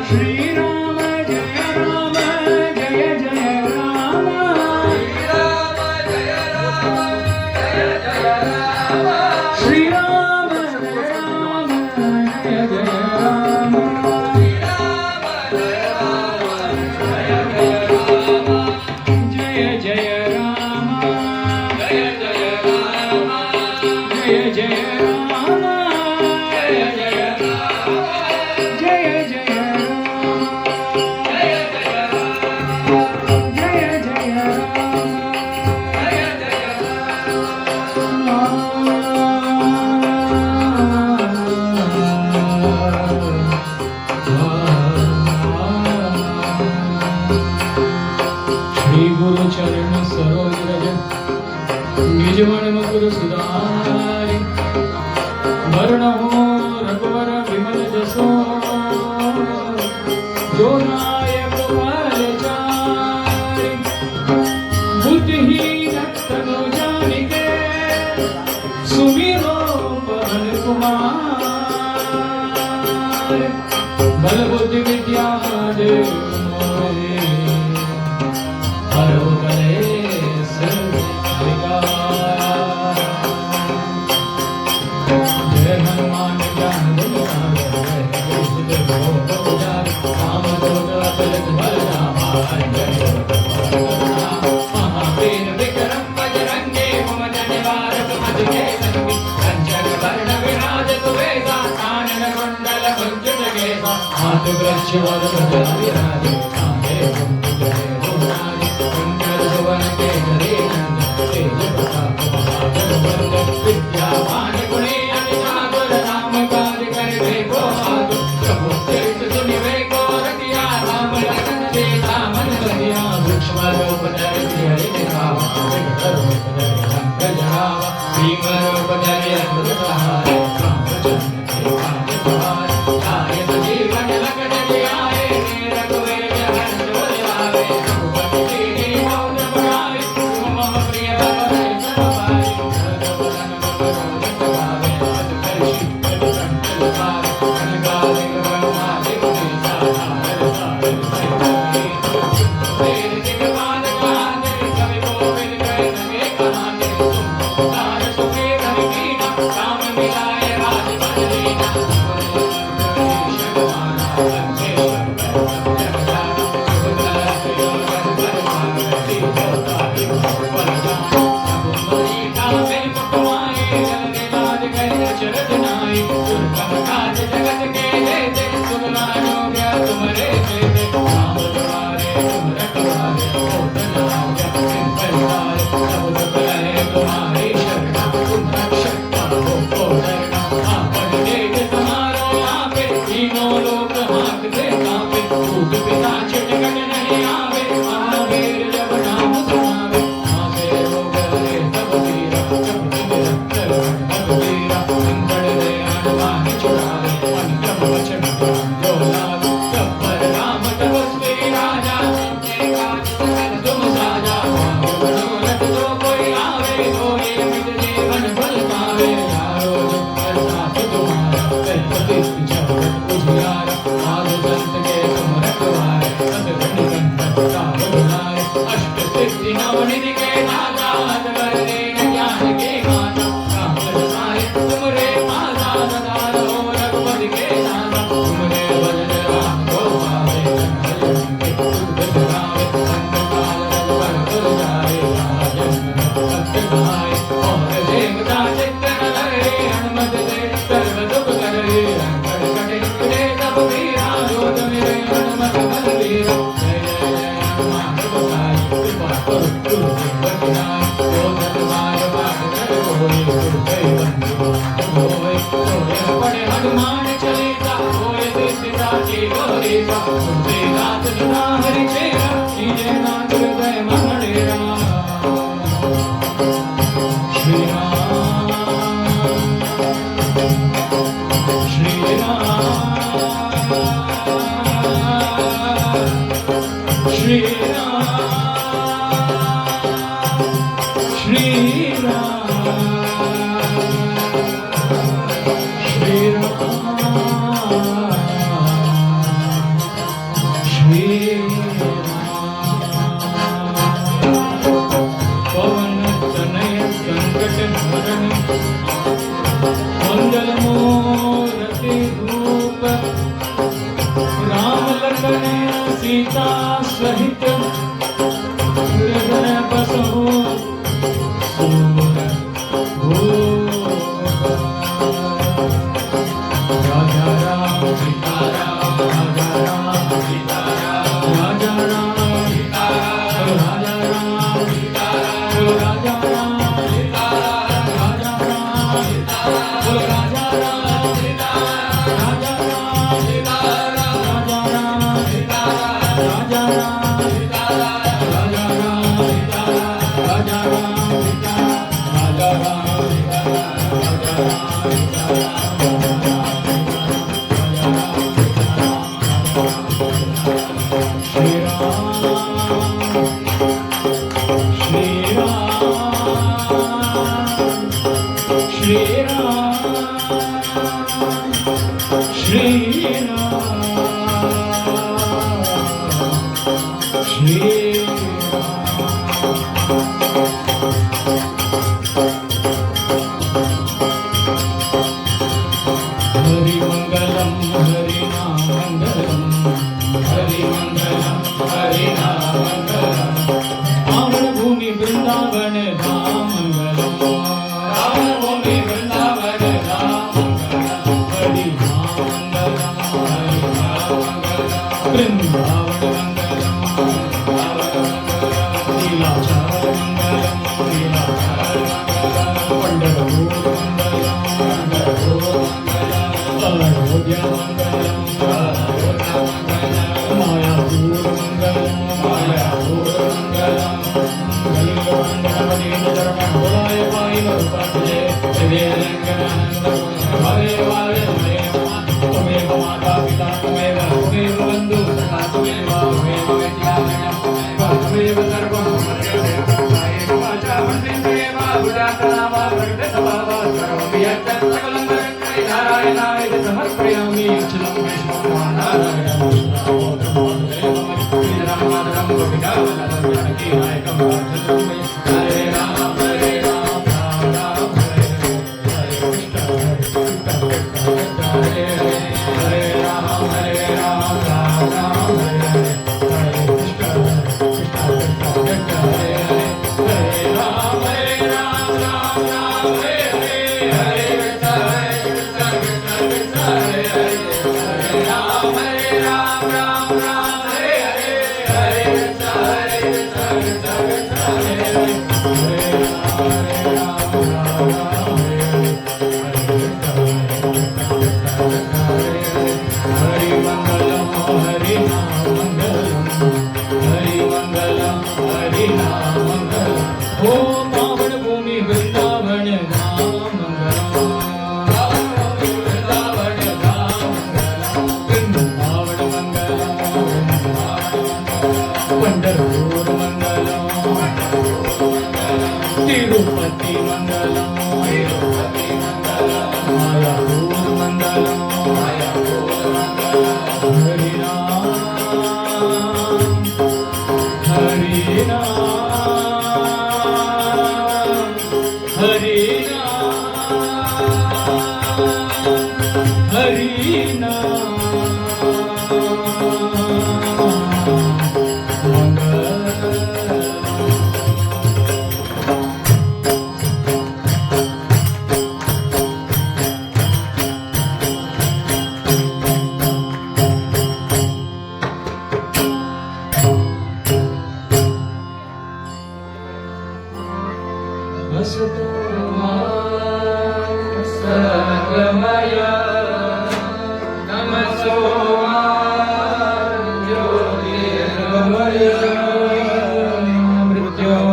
श्री राम जय राम जय जय राम श्री राम जय राम जय जय राम जय जय राम जय जय राम जय जय राम जय जय राम जय जय राम जय जय श्री गुरु चरण सरोज रज निजमन मुकुर सुधारि वर्णहो रघुवर विमल जसो जो नायक फल चारि बुद्धिहीन तनु जानिके सुमिरो पवन कुमार बल बुद्धि विद्या देव मोरे हरो कलेश विकार जय हनुमान ज्ञान गुण राम दूत अतुलित बल महावीर विक्रम बजरंगी कुमति निवारक अजय संगी कंचन वर्ण विराज सुवेदा कानन कुंडल कुंजन केसा हाथ वृक्ष वरद विराजे कांधे कुंडल कुंडल सुवन के हरे नंद तेज प्रताप महाजन भीम रूप धरि असुर सहारे रामचंद्र के काज सवारे जायत जीवन लखन जियाए रघुवीर हर्ष उर लावे रघुपति कीन्ही बहुत बड़ाई तुम मम प्रिय भरत सम भाई भरत वदन मम रोज सभावे अस करि शीतल कंठ लगावे कनकालिक ब्रह्मादि मुनि साधार साधर वेद दिगपाल कहानी कवि कोविद कहे नगे कहानी तुम तार सुखे धरि कीना राम मिलाए राज बन लीना तुम्हारी शरणा तुम रक्षक हो आपन तेज समारो आपे तीनों लोक हांकते कांपे भूत पिशाच निकट नहीं आवे महावीर जब नाम सुनावे आवे रोग हरे सब पीरा जपत निरंतर हनुमत वीरा संकट दे हनुमान छुड़ावे मन क्रम वचन जो लावे गब्बर राम तपस्वी राजा तेरे काज सकल तुम साजा मनोरथ जो कोई आवे कोई अमित जीवन फल पावे यारो जो प्रताप तुम्हारा कल्पति जगत उजियारा साधु संत के तुम रखवारे सतगुण संत राम दुलारे अष्ट सिद्धि नवनिधि के दाता अजगर दीन ज्ञान के माता राम रसाय तुमरे माता सदा रहो रघुपति के दाता तुमरे भजन राम को पावे भजन के दुख बिसरावे अंत काल रघुवर पुर जाए राजन सत्य सहाय और देवता चित्त न धरे हनुमत से सर्व दुख करे अंकड़ कठिन करे तब वीरा जोत मिले हनुमत बल वीरा जय जय जय हनुमान गोसाई कृपा करो गुरु बचनाई जो सतबार बात कर होई गुरु कई बंधु होय सोए पड़े हनुमान चलीसा होय सिद्धि साची गोरीसा तुझे दास सदा हरि चेरा कीजे नाथ हृदय मन डेरा श्री राम श्री राम श्री राम श्री राम श्री राम श्री पवन तनय संकट हरण मंगल मूर्ति धूप राम लखन सीता सहित हृदय बसहु सूर भूप राजा राम सीता राम राजा राम सीता राम राजा राम सीता राम राजा राम सीता राम राजा राम सीता राम राजा राम सीता राम राजा राम सीता राम राजा राम सीता राम राजा राम सीता राम राजा राम सीता राम राजा राम सीता राम राजा राम सीता राम राजा राम सीता राम राजा राम श्री राम श्री राम श्री राम श्री राम श्री हरि मंगलम हरि नाम मंगलम हरि मंगलम हरि नाम मंगलम पावन भूमि वृंदावन धाम मंगलम पावन भूमि वृंदावन जय शिवे रंगनानंद हरे वाले हरे तुम्हें माता पिता तुम्हें बंधु सखा तुम्हें विद्या तुम्हें सर्वं वाचा वंदे बुझाकनामा प्रगटतवावा सर्वं यत्तत् सकलं नारायणाय समर्पयामि अचलं विष्णु नारायणं श्रीराम गोपिकावल्लभं जानकी नायकं हरे राम हरे राम राम राम हरे हरे कृष्ण हरे हरे राम हरे राम राम राम हरे हरे कृष्ण कृष्ण हरे हरे राम हरे राम राम राम हरे हरे हरे कृष्ण कृष्ण हरे हरे राम हरे राम राम राम हरे हरे हरे कृष्ण कृष्ण हरे हरे राम राम राम हरि मंगलम हरि नाम मंगलम हरि मंगलम हरि नाम मंगलम ओ पावन भूमि वृंदावन धाम मंगलम पावन भूमि वृंदावन धाम मंगलम वृंदावन मंगलम पंढरपुर मंगलम तिरुपति मंगलम तिरुपति मंगलम मायापुर मंगलम मायापुर मंगलम हरि राम हरि राम हरि राम हरि नाम सर्वमय नमसो ज्योतिर्गमय मृत्योर्मामृतं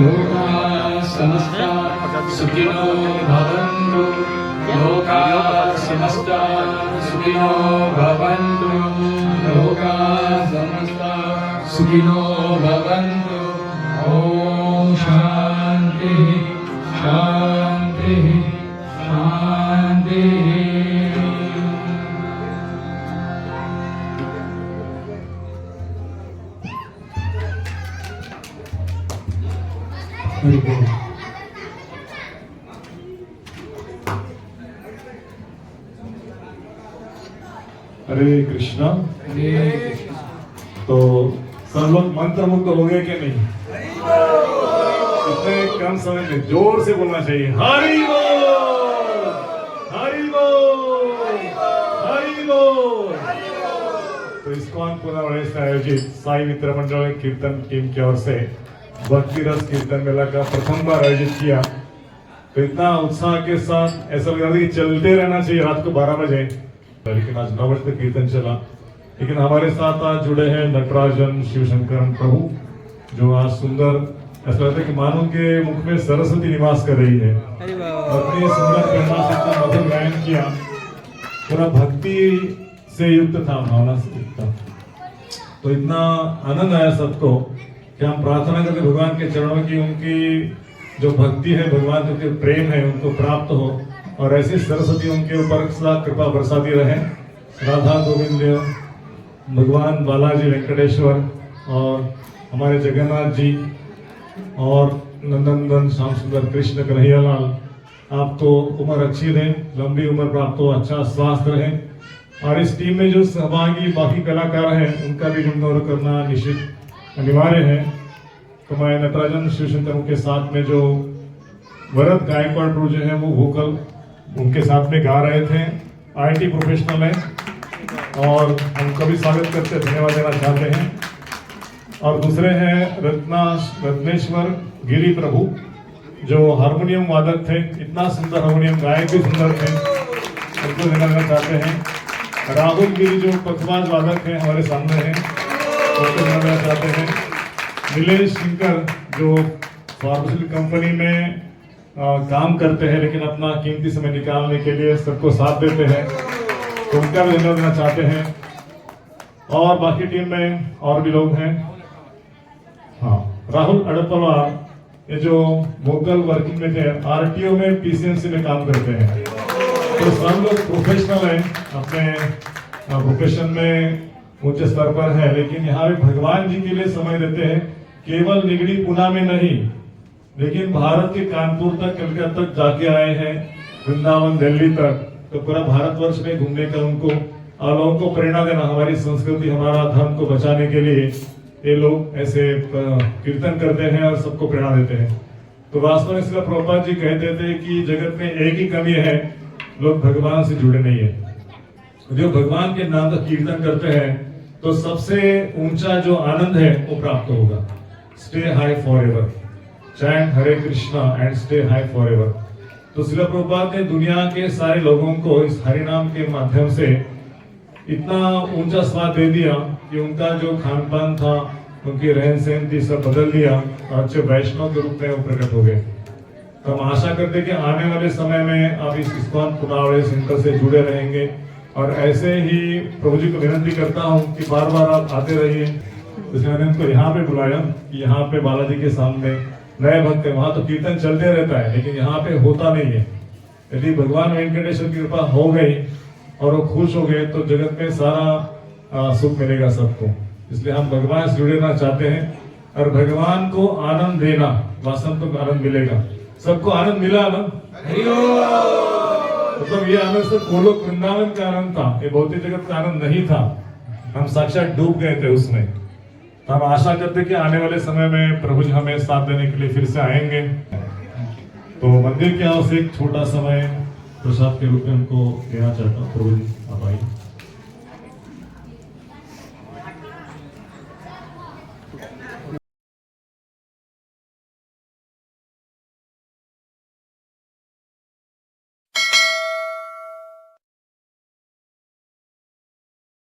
लोकाः समस्ताः सुखिनो भवन्तु लोकाः समस्ताः सुखिनो भवन्तु लोकाः समस्ताः सुखिनो भवन्तु ओम शांति शांति शांति हरि बोल। हरे कृष्णा। तो सब लोग मंत्रमुग्ध हो गए कि नहीं? इतने कम समय में जोर से बोलना चाहिए हरि बोल हरि बोल हरि बोल। तो इस्कॉन पुनः से आयोजित साई मित्र मंडल कीर्तन टीम की ओर से भक्ति रस कीर्तन मेला का प्रथम बार आयोजित किया। तो इतना उत्साह के साथ ऐसा लग रहा था कि चलते रहना चाहिए रात को 12 बजे, लेकिन आज 9 बजे तक कीर्तन चला। लेकिन हमारे साथ आज जुड़े हैं नटराजन शिवशंकरन प्रभु, जो आज सुंदर ऐसा लगता है कि मानो के मुख में सरस्वती निवास कर रही है। अपनी सुंदर प्रेरणा से इतना मधुर गायन किया, पूरा भक्ति से युक्त था, भावना से युक्त था। तो इतना आनंद आया सबको कि हम प्रार्थना करते भगवान के चरणों की उनकी जो भक्ति है, भगवान के जो प्रेम है उनको प्राप्त हो, और ऐसी सरस्वती उनके ऊपर सदा कृपा बरसाती रहे। राधा गोविंद भगवान बालाजी वेंकटेश्वर और हमारे जगन्नाथ जी और नंदनंदन श्याम सुंदर कृष्ण कन्हैयालाल आपको उम्र अच्छी दें, लंबी उम्र प्राप्त हो, अच्छा स्वास्थ्य रहे। और इस टीम में जो सहभागी बाकी कलाकार हैं उनका भी गुणगौरव करना निश्चित अनिवार्य है। तो मैं नटराजन शिवशंकर के साथ में जो भरत गायकवाड़ प्रभु जो है वो वोकल उनके साथ में गा रहे थे, आईटी प्रोफेशनल है और उनका भी स्वागत करते धन्यवाद देना चाहते हैं। और दूसरे हैं रत्नेश्वर गिरी प्रभु जो हारमोनियम वादक थे, इतना सुंदर हारमोनियम गायक भी सुंदर थे, उनको देना चाहते हैं। राहुल गिरी जो पखवाज वादक हैं हमारे सामने हैं, उनको देना चाहते हैं। नीलेश शिंकर जो फार्मास्यूटिकल कंपनी में काम करते हैं, लेकिन अपना कीमती समय निकालने के लिए सबको साथ देते हैं, तो उनका भी धन्यवाद देना चाहते हैं। और बाकी टीम में और भी लोग हैं। हाँ, राहुल अड़पवा, ये जो वोकल वर्किंग में थे, आरटीओ में पीसीएमसी में काम करते हैं, तो सब लोग प्रोफेशनल हैं, अपने प्रोफेशन में ऊंचे स्तर पर है, लेकिन यहाँ पे भगवान जी के लिए समय देते हैं। केवल निगड़ी पुणे में नहीं, लेकिन भारत के कानपुर तक, कलकत्ता तक जाके आए हैं, वृंदावन, दिल्ली तक, तो पूरा भारतवर्ष में घूमने का उनको और लोगों को प्रेरणा देना, हमारी संस्कृति, हमारा धर्म को बचाने के लिए ये लोग ऐसे कीर्तन करते हैं और सबको प्रेरणा देते हैं। तो वास्तव में श्रील प्रभुपाद जी कहते थे कि जगत में एक ही कमी है, लोग भगवान से जुड़े नहीं है। जो भगवान के नाम का कीर्तन करते हैं तो सबसे ऊंचा जो आनंद है वो प्राप्त होगा। Stay high for ever, chant Hare Krishna and stay high for ever. तो श्रील प्रभुपाद ने दुनिया के सारे लोगों को इस हरि नाम के माध्यम से इतना ऊंचा स्वाद दे दिया कि उनका जो खान पान था, उनकी रहन सहन थी, सब बदल दिया और अच्छे वैष्णव के रूप में वो प्रकट हो गए। तो हम आशा करते कि आने वाले समय में आप इस इस्कॉन पुनावड़े सेंटर से जुड़े रहेंगे, और ऐसे ही प्रभु जी को विनती करता हूँ कि बार बार आप आते रहिए। इसलिए मैंने उनको यहाँ पे बुलाया कि यहाँ पे बालाजी के सामने नए भक्त है, वहां तो कीर्तन चलते रहता है, लेकिन यहाँ पे होता नहीं है। यदि भगवान वेंकटेश्वर की कृपा हो गई और वो खुश हो गए तो जगत में सारा सुख मिलेगा सबको। इसलिए हम भगवान से जुड़ना चाहते हैं, और भगवान को आनंद देना, वास्तव में आनंद मिलेगा। सबको आनंद मिला ना? मतलब ये आनंद सिर्फ गोलोक वृंदावन का आनंद था, ये भौतिक जगत का आनंद नहीं था। हम साक्षात डूब गए थे उसमें। तो हम आशा करते कि आने वाले समय में प्रभु जी हमें साथ देने के लिए फिर से आएंगे। तो मंदिर के यहाँ से एक छोटा समय प्रसाद के रूप में उनको देना चाहता हूँ। प्रभु जी आप आइए।